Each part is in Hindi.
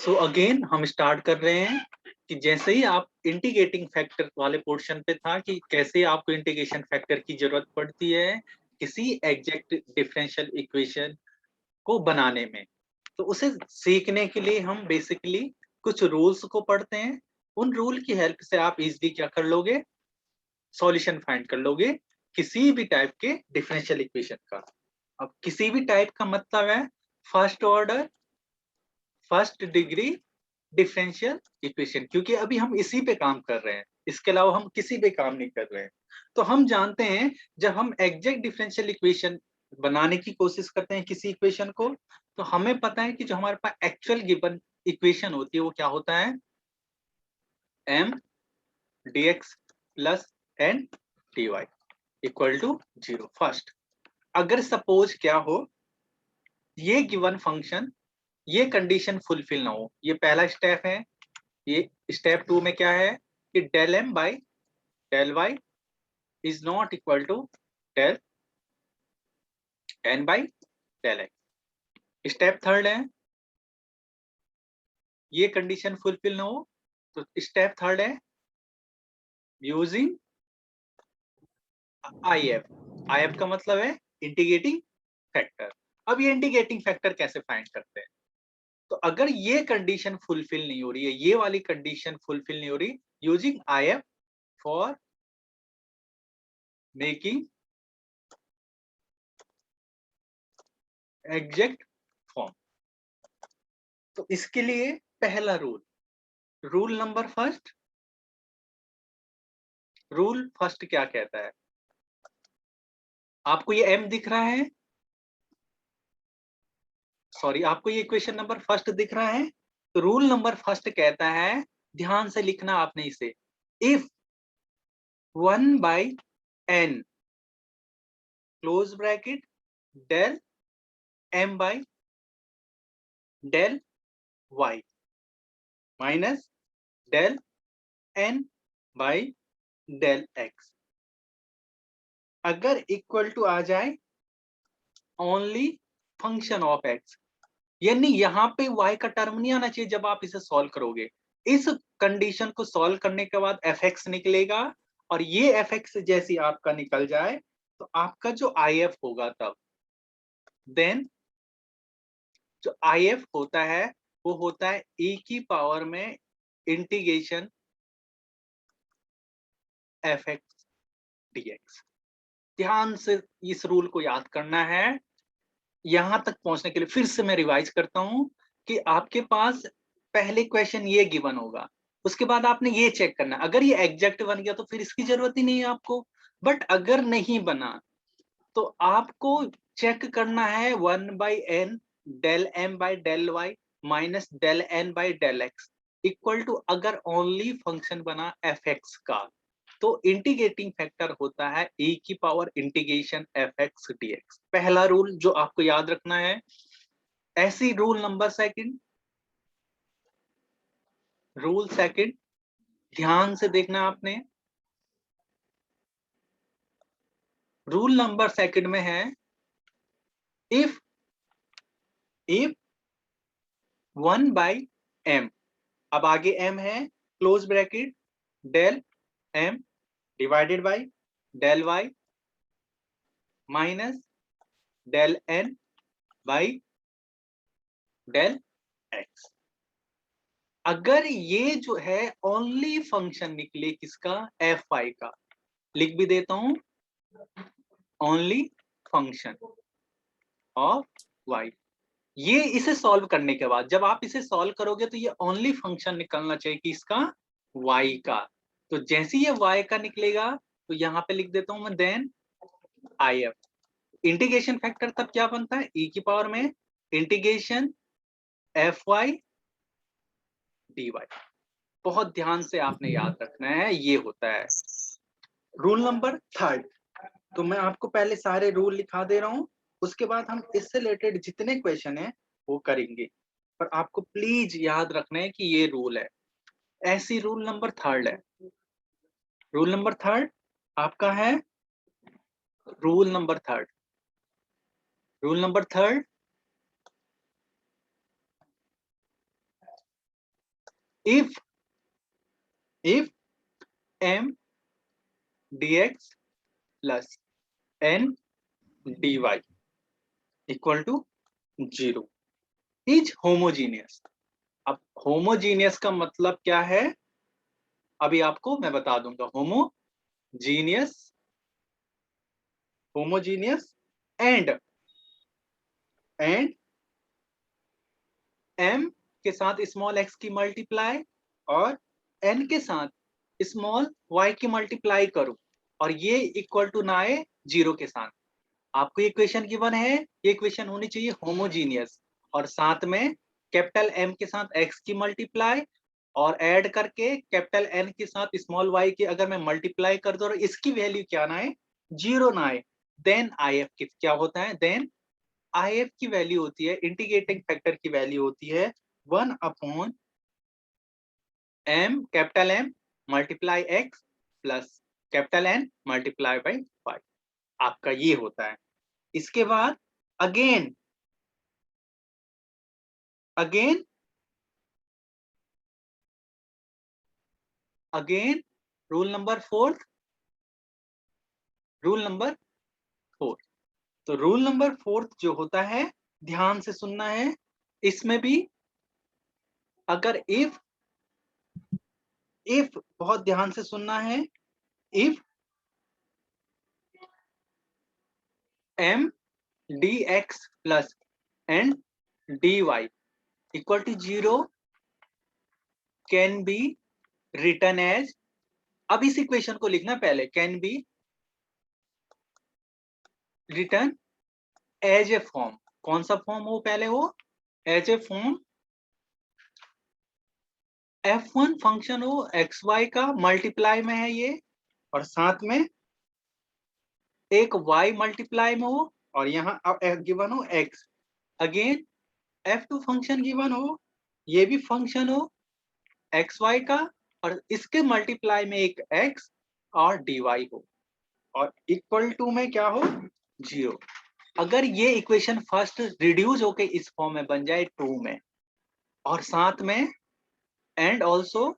सो अगेन हम स्टार्ट कर रहे हैं कि जैसे ही आप इंटीग्रेटिंग फैक्टर वाले पोर्शन पे था कि कैसे आपको इंटीग्रेशन फैक्टर की जरूरत पड़ती है किसी एग्जैक्ट डिफरेंशियल इक्वेशन को बनाने में। तो उसे सीखने के लिए हम बेसिकली कुछ रूल्स को पढ़ते हैं। उन रूल की हेल्प से आप इजीली क्या कर लोगे, सॉल्यूशन फाइंड कर लोगे किसी भी टाइप के डिफरेंशियल इक्वेशन का। अब किसी भी टाइप का मतलब है first order, first degree differential equation, क्योंकि अभी हम इसी पे काम कर रहे हैं, इसके अलावा हम किसी पे काम नहीं कर रहे हैं। तो हम जानते हैं जब हम एग्जैक्ट डिफरेंशियल इक्वेशन बनाने की कोशिश करते हैं किसी इक्वेशन को, तो हमें पता है कि जो हमारे पास एक्चुअल गिवन इक्वेशन होती है वो क्या होता है, m dx plus n dy equal to 0। First, अगर सपोज क्या हो ये गिवन फंक्शन ये कंडीशन फुलफिल ना हो, ये पहला स्टेप है। ये स्टेप 2 में क्या है कि del m by del y is not equal to del n by del x. Step third है ये कंडीशन फुलफिल ना हो, तो स्टेप थर्ड है यूजिंग IF का मतलब है इंटीग्रेटिंग फैक्टर। अब ये इंटीग्रेटिंग फैक्टर कैसे फाइंड करते हैं, तो अगर ये कंडीशन फुलफिल नहीं हो रही है, ये वाली कंडीशन फुलफिल नहीं हो रही, using IF for making exact form. तो इसके लिए पहला rule, rule number first, rule first क्या कहता है, आपको ये m दिख रहा है, सॉरी आपको ये इक्वेशन नंबर फर्स्ट दिख रहा है, तो रूल नंबर फर्स्ट कहता है, ध्यान से लिखना आपने इसे, if 1 by n close bracket del m by del y minus del n by del x अगर इक्वल टू आ जाए ओनली फंक्शन ऑफ x, यानी यहाँ पे y का टर्म नहीं आना चाहिए जब आप इसे सॉल्व करोगे। इस कंडीशन को सॉल्व करने के बाद fx निकलेगा, और ये fx जैसी आपका निकल जाए तो आपका जो IF होगा तब देन जो IF होता है वो होता है e की पावर में इंटीग्रेशन fx dx। ध्यान से इस रूल को याद करना है। यहां तक पहुंचने के लिए फिर से मैं रिवाइज करता हूं कि आपके पास पहले क्वेश्चन ये गिवन होगा, उसके बाद आपने ये चेक करना, अगर ये एग्जैक्ट बन गया तो फिर इसकी जरूरत ही नहीं है आपको, बट अगर नहीं बना तो आपको चेक करना है 1 by n del m by del y minus del n by del x equal to, अगर ओनली फंक्शन बना एफ एक्स का तो इंटीग्रेटिंग फैक्टर होता है e की power integration f x d x. पहला रूल जो आपको याद रखना है। ऐसी rule number second, rule second ध्यान से देखना आपने, रूल नंबर सेकंड में है इफ इफ 1 बाई m, अब आगे m है close bracket del m divided by del y minus del n by del x। अगर ये जो है ओनली फंक्शन निकले किसका, fy का, लिख भी देता हूं ओनली फंक्शन ऑफ y, ये इसे सॉल्व करने के बाद जब आप इसे सॉल्व करोगे तो ये ओनली फंक्शन निकलना चाहिए कि इसका y का। तो जैसे ये y का निकलेगा तो यहां पे लिख देता हूं मैं देन IF। इंटीग्रेशन फैक्टर तब क्या बनता है, e की पावर में इंटीग्रेशन fy dy। बहुत ध्यान से आपने याद रखना है, ये होता है रूल नंबर थर्ड। तो मैं आपको पहले सारे रूल लिखा दे रहा हूं, उसके बाद हम इससे रिलेटेड जितने क्वेश्चन है वो करेंगे, पर आपको प्लीज याद रखना है कि ये रूल है। ऐसी रूल नंबर थर्ड है, रूल नंबर थर्ड आपका है, rule number third, rule number third if m dx plus n dy equal to 0 is homogeneous. अब होमोजीनियस का मतलब क्या है, अभी आपको मैं बता दूंगा। होमोजीनियस एंड m के साथ स्मॉल x की मल्टीप्लाई और n के साथ स्मॉल y की मल्टीप्लाई करूं और ये इक्वल टू ना आए 0 के साथ। आपको ये इक्वेशन गिवन है, ये इक्वेशन होनी चाहिए होमोजीनियस और साथ में कैपिटल M के साथ x की मल्टीप्लाई और ऐड करके कैपिटल N के साथ स्मॉल y की अगर मैं मल्टीप्लाई कर दूं और इसकी वैल्यू क्या ना आए, 0 ना आए, देन IF क्या होता है, देन IF की वैल्यू होती है, इंटीग्रेटिंग फैक्टर की वैल्यू होती है 1/m capital M multiply x plus capital N multiply by y। आपका ये होता है। इसके बाद अगेन रूल नंबर 4, तो रूल नंबर 4 जो होता है, ध्यान से सुनना है, इसमें भी अगर इफ बहुत ध्यान से सुनना है, if m dx plus n dy equal to 0 can be written as, अब इस इक्वेशन को लिखना पहले, can be written as a form. कौन सा फॉर्म हो पहले, हो as a form f1 function हो xy का मल्टीप्लाई में है ये, और साथ में एक y मल्टीप्लाई में हो और यहाँ गिवन हो x, again f2 function given हो, ये भी फंक्शन हो xy का और इसके मल्टीप्लाई में एक x और dy हो और इक्वल टू में क्या हो, 0। अगर ये इक्वेशन फर्स्ट रिड्यूस होके इस फॉर्म में बन जाए 2 में, और साथ में एंड ऑल्सो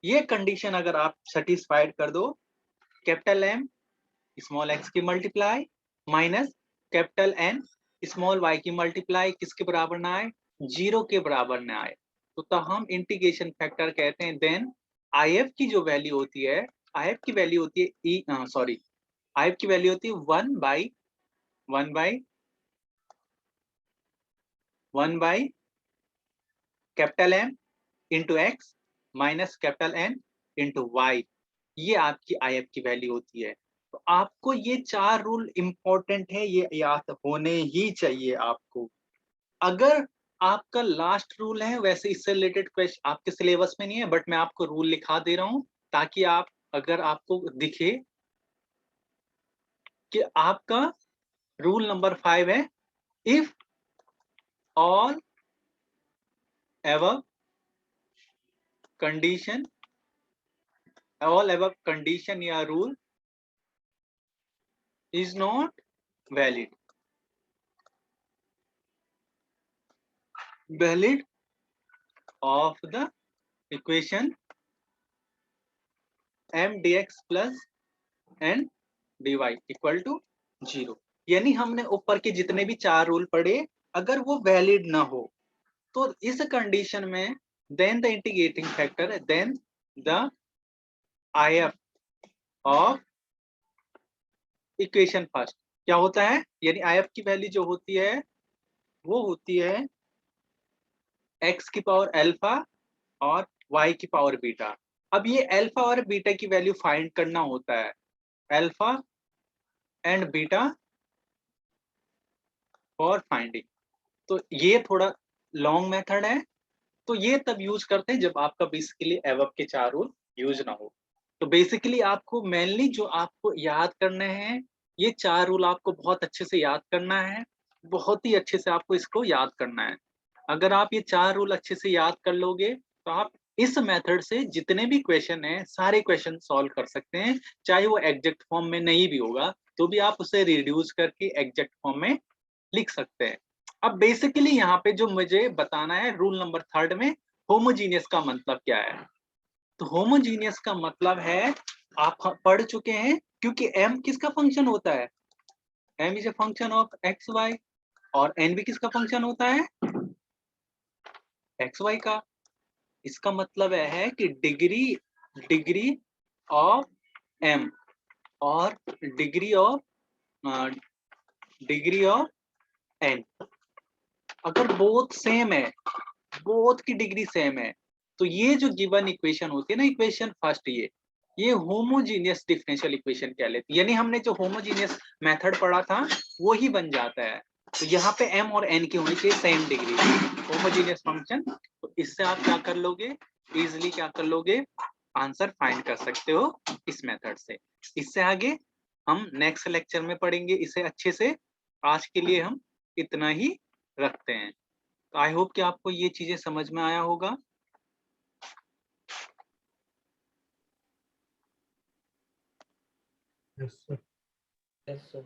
ये कंडीशन अगर आप सेटिस्फाइड कर दो, कैपिटल M स्मॉल x की multiply minus capital N small y की मल्टीप्लाई किसके बराबर ना आए, 0 के बराबर ना आए, तो हम इंटीग्रेशन फैक्टर कहते हैं। देन IF की जो वैल्यू होती है, IF की वैल्यू होती है IF की वैल्यू होती है 1 by capital M into x minus capital N into y, ये आपकी IF की वैल्यू होती है। तो आपको ये 4 रूल इंपॉर्टेंट है, ये याद होने ही चाहिए आपको। अगर आपका लास्ट रूल है, वैसे इससे रिलेटेड क्वेश्चन आपके सिलेबस में नहीं है, बट मैं आपको रूल लिखा दे रहा हूं ताकि आप, अगर आपको दिखे कि आपका रूल नंबर 5 है, इफ ऑल एवर कंडीशन या rule is not valid of the equation m dx plus n dy equal to 0। यानी हमने ऊपर के जितने भी 4 रूल पढ़े, अगर वो वैलिड ना हो तो इस कंडीशन में then the integrating factor, then the IF of equation first क्या होता है, यानी IF की वैल्यू जो होती है वो होती है x की पावर अल्फा और y की पावर बीटा। अब ये अल्फा और बीटा की वैल्यू फाइंड करना होता है, alpha and beta for finding. तो ये थोड़ा लॉन्ग मेथड है, तो ये तब यूज करते हैं जब आपका बेसिकली एवब के 4 रूल यूज ना हो। तो बेसिकली आपको मेनली जो आपको याद करने हैं, ये 4 रूल आपको बहुत अच्छे से याद करना है, बहुत ही अच्छे से आपको इसको याद करना है। अगर आप ये 4 रूल अच्छे से याद कर लोगे तो आप इस मेथड से जितने भी क्वेश्चन हैं सारे क्वेश्चन सॉल्व कर सकते हैं, चाहे वो एग्जैक्ट फॉर्म में नहीं भी होगा तो भी आप उसे रिड्यूस करके एग्जैक्ट फॉर्म में लिख सकते हैं। अब बेसिकली यहाँ पे जो मुझे बताना है रूल नंबर 3 में, होमोजीनियस का मतलब क्या है। तो होमोजीनियस का मतलब है, आप पढ़ चुके हैं, क्योंकि m किसका फंक्शन होता है, m is a function of x y, और n भी किसका फंक्शन होता है, एक्स वाई का। इसका मतलब है कि डिग्री ऑफ m और डिग्री ऑफ n अगर बोथ सेम है, बोथ की डिग्री सेम है, तो ये जो गिवन इक्वेशन होती है ना, इक्वेशन फर्स्ट, ये होमोजीनियस डिफरेंशियल इक्वेशन कह लेते हैं। यानी हमने जो होमोजीनियस मेथड पढ़ा था वो ही बन जाता है। तो यहाँ पे m और n की होनी चाहिए सेम डिग्री, होमोजीनियस फंक्शन। तो इससे आप क्या कर लोगे, इजिली क्या कर लोगे, आंसर फाइंड कर सकते हो इस मेथड से। इससे आगे हम नेक्स्ट लेक्चर में पढ़ेंगे इसे अच्छे से। आज के लिए हम इतना ही रखते हैं। आई होप कि आपको ये चीजें समझ में आया होगा। Yes, sir. Yes, sir.